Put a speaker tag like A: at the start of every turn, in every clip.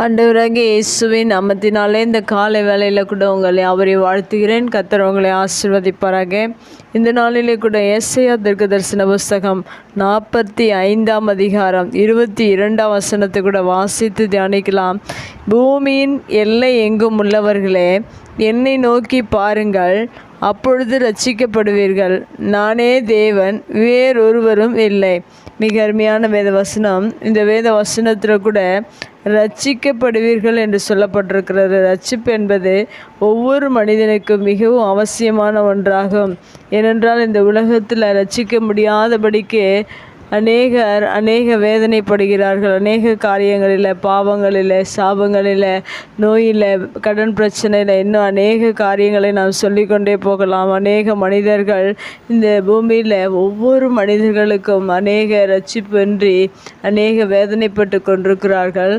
A: ஆண்டவராகிய இயேசுவின் நாமத்தினாலே இந்த காலை வேளையில் கூட உங்களை அவரை வாழ்த்துகிறேன். கர்த்தர் உங்களை ஆசீர்வதிப்பாராக. இந்த நாளிலே கூட ஏசாயா தீர்க்கதரிசன புஸ்தகம் 45ஆம் அதிகாரம் 22ஆம் வசனத்தை கூட வாசித்து தியானிக்கலாம். பூமியின் எல்லை எங்கும் உள்ளவர்களே, என்னை நோக்கி பாருங்கள், அப்பொழுது ரட்சிக்கப்படுவீர்கள். நானே தேவன், வேறொருவரும் இல்லை. மிக அருமையான வேத வசனம். இந்த வேத வசனத்தில் கூட ரட்சிக்கப்படுவீர்கள் என்று சொல்லப்பட்டிருக்கிறது. ரட்சிப்பு என்பது ஒவ்வொரு மனிதனுக்கும் மிகவும் அவசியமான ஒன்றாகும். ஏனென்றால் இந்த உலகத்தில் ரட்சிக்க முடியாதபடிக்கு அநேக வேதனைப்படுகிறார்கள். அநேக காரியங்களில், பாவங்களில், சாபங்களில், நோயில், கடன் பிரச்சனையில், இன்னும் அநேக காரியங்களை நாம் சொல்லிக்கொண்டே போகலாம். அநேக மனிதர்கள் இந்த பூமியில், ஒவ்வொரு மனிதர்களுக்கும் அநேக ரட்சிப்பின்றி அநேக வேதனைப்பட்டு கொண்டிருக்கிறார்கள்.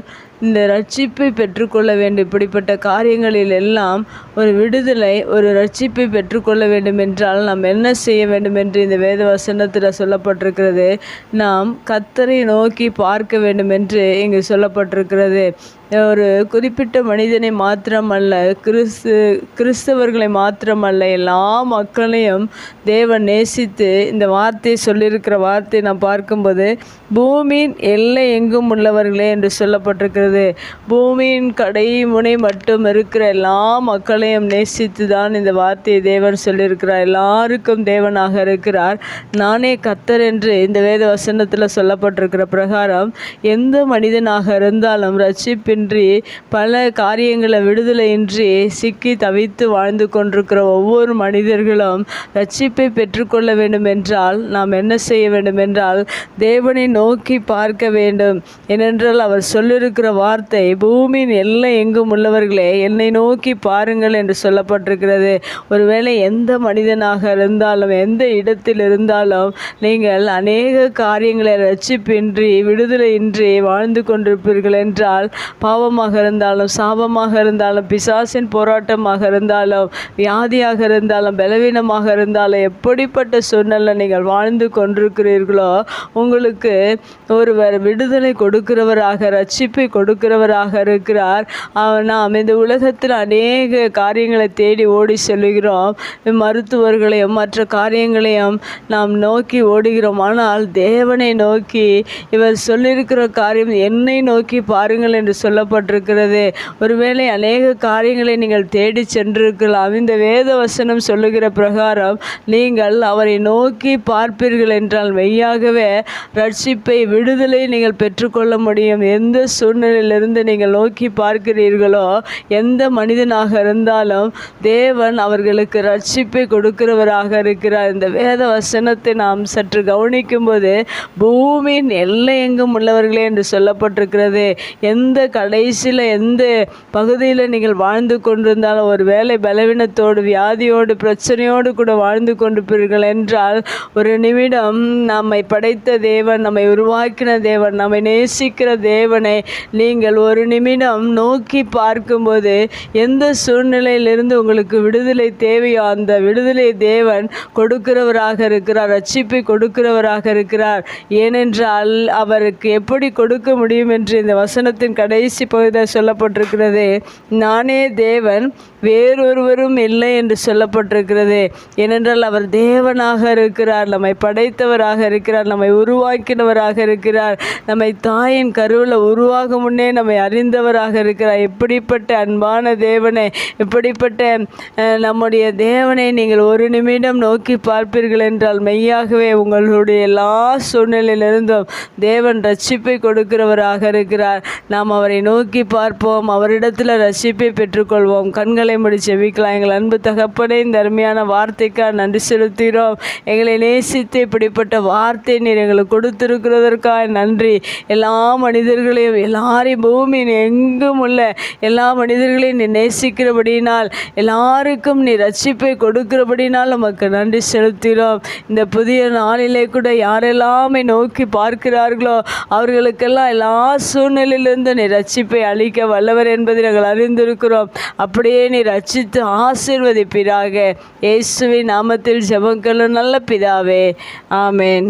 A: இந்த ரட்சிப்பை பெற்றுக்கொள்ள வேண்டும். இப்படிப்பட்ட காரியங்களில் எல்லாம் ஒரு விடுதலை, ஒரு ரட்சிப்பை பெற்றுக்கொள்ள வேண்டும் என்றால் நாம் என்ன செய்ய வேண்டும் என்று இந்த வேத வசனத்தில் சொல்லப்பட்டிருக்கிறது. நாம் கர்த்தரை நோக்கி பார்க்க வேண்டும் என்று இங்கு சொல்லப்பட்டிருக்கிறது. ஒரு குறிப்பிட்ட மனிதனை மாத்திரமல்ல, கிறிஸ்தவர்களை மாத்திரமல்ல, எல்லா மக்களையும் தேவன் நேசித்து இந்த வார்த்தையை சொல்லியிருக்கிற வார்த்தையை நாம் பார்க்கும்போது, பூமியின் எல்லை எங்கும் உள்ளவர்களே என்று சொல்லப்பட்டிருக்கிறது. பூமியின் கடைமுனை மட்டும் இருக்கிற எல்லா மக்களையும் நேசித்து தான் இந்த வார்த்தையை தேவன் சொல்லியிருக்கிறார். எல்லாருக்கும் தேவனாக இருக்கிறார். நானே கர்த்தர் என்று இந்த வேத வசனத்தில் சொல்லப்பட்டிருக்கிற பிரகாரம் எந்த மனிதனாக இருந்தாலும் ரட்சிப்பின்றி பல காரியங்களை விடுதலையின்றி சிக்கி தவித்து வாழ்ந்து கொண்டிருக்கிற ஒவ்வொரு மனிதர்களும் ரட்சிப்பை பெற்றுக்கொள்ள வேண்டும் என்றால் நாம் என்ன செய்ய வேண்டும் என்றால் தேவனை நோக்கி பார்க்க வேண்டும். ஏனென்றால் அவர் சொல்லியிருக்கிற வார்த்தை, பூமியின் எல்லை எங்கும் உள்ளவர்களே, என்னை நோக்கி பாருங்கள் என்று சொல்லப்பட்டிருக்கிறது. ஒருவேளை எந்த மனிதனாக இருந்தாலும், எந்த இடத்தில் இருந்தாலும், நீங்கள் அநேக காரியங்களை ரட்சிப்பின்றி விடுதலையின்றி வாழ்ந்து கொண்டிருப்பீர்கள் என்றால், பாவமாக இருந்தாலும், சாபமாக இருந்தாலும், பிசாசின் போராட்டமாக இருந்தாலும், வியாதியாக இருந்தாலும், பலவீனமாக இருந்தாலும், எப்படிப்பட்ட சூழ்நிலை நீங்கள் வாழ்ந்து கொண்டிருக்கிறீர்களோ, உங்களுக்கு ஒருவர் விடுதலை கொடுக்கிறவராக, ரட்சிப்பை கொடுக்கிறவராக இருக்கிறார். நாம் இந்த உலகத்தில் அநேக காரியங்களை தேடி ஓடி செல்கிறோம். மருத்துவர்களையும் மற்ற காரியங்களையும் நாம் நோக்கி ஓடுகிறோம். ஆனால் தேவனை நோக்கி இவர் சொல்லியிருக்கிற காரியம், என்னை நோக்கி பாருங்கள் என்று சொல்லப்பட்டிருக்கிறது. ஒருவேளை அநேக காரியங்களை நீங்கள் தேடி சென்றிருக்கலாம். இந்த வேத வசனம் சொல்லுகிற பிரகாரம் நீங்கள் அவரை நோக்கி பார்ப்பீர்கள் என்றால் மெய்யாகவே ரட்சிப்பை, விடுதலை நீங்கள் பெற்றுக்கொள்ள முடியும். எந்த சூழ்நிலையிலிருந்து நீங்கள் நோக்கி பார்க்கிறீர்களோ, எந்த மனிதனாக இருந்தாலும் தேவன் அவர்களுக்கு ரட்சிப்பை கொடுக்கிறவராக இருக்கிறார். இந்த வேத வசனத்தை நாம் சற்று கவனிக்கும் போது, பூமியின் எல்லை எங்கும் உள்ளவர்களே என்று சொல்லப்பட்டிருக்கிறது. எந்த கடைசியில், எந்த பகுதியில் நீங்கள் வாழ்ந்து கொண்டிருந்தாலும், ஒரு வேளை பலவீனத்தோடு, வியாதியோடு, பிரச்சனையோடு கூட வாழ்ந்து கொண்டிருப்பீர்கள் என்றால், ஒரு நிமிடம் நம்மை படைத்த தேவன், நம்மை உருவாக்கின தேவன், நம்மை நேசிக்கிற தேவனை நீங்கள் ஒரு நிமிடம் நோக்கி பார்க்கும்போது, எந்த சூழ்நிலையிலிருந்து உங்களுக்கு விடுதலை தேவையோ அந்த விடுதலை தேவன் கொடுக்கிறவராக இருக்கிறார். ரட்சிப்பை கொடுக்கிறவராக இருக்கிறார். ஏனென்றால் அவருக்கு எப்படி கொடுக்க முடியும் என்று இந்த வசனத்தின் கடைசி பகுதியில் சொல்லப்பட்டிருக்கிறது. நானே தேவன், வேறொருவரும் இல்லை என்று சொல்லப்பட்டிருக்கிறது. ஏனென்றால் அவர் தேவனாக இருக்கிறார், நம்மை படைத்தவராக இருக்கிறார், நம்மை உருவாக்கினவராக இருக்கிறார், நம்மை தாயின் கருவில் உருவாகும் முன்னே நம்மை அறிந்தவராக இருக்கிறார். எப்படிப்பட்ட அன்பான தேவனை, எப்படிப்பட்ட நம்முடைய தேவனை நீங்கள் ஒரு நிமிடம் நோக்கி பார்ப்பீர்கள் என்றால் மெய்யாகவே உங்களுடைய எல்லா சூழ்நிலையிலிருந்தும் தேவன் ரட்சிப்பை கொடுக்கிறவராக இருக்கிறார். நாம் அவரை நோக்கி பார்ப்போம், அவரிடத்தில் ரட்சிப்பை பெற்றுக்கொள்வோம். கண்களை மூடி ஜெபிக்கலாம். எங்கள் அன்பு தகப்பனே, இந்த அருமையான வார்த்தைக்காக நன்றி செலுத்துகிறோம். எங்களை நேசித்து இப்படிப்பட்ட வார்த்தை நீர் எங்களுக்கு கொடுத்திருக்கிறதற்காக நன்றி. எல்லா மனிதர்களையும், எல்லாரையும், பூமியின் எங்கும் உள்ள எல்லா மனிதர்களையும் நீ நேசிக்கிறபடியினால், எல்லாருக்கும் நீ ரட்சிப்பை கொடுக்கிறபடினால் நமக்கு நன்றி செலுத்துகிறோம். இந்த புதிய நாளிலே கூட யாரெல்லாமே நோக்கி பார்க்கிறார்களோ அவர்களுக்கெல்லாம் எல்லா சூழ்நிலையிலிருந்து நீ ரட்சிப்பை அளிக்க வல்லவர் என்பதை நாங்கள் அறிந்திருக்கிறோம். அப்படியே நீ ரட்சித்து ஆசீர்வதிப்பீராக. இயேசுவின் நாமத்தில் ஜெபங்களும் நல்ல பிதாவே, ஆமேன்.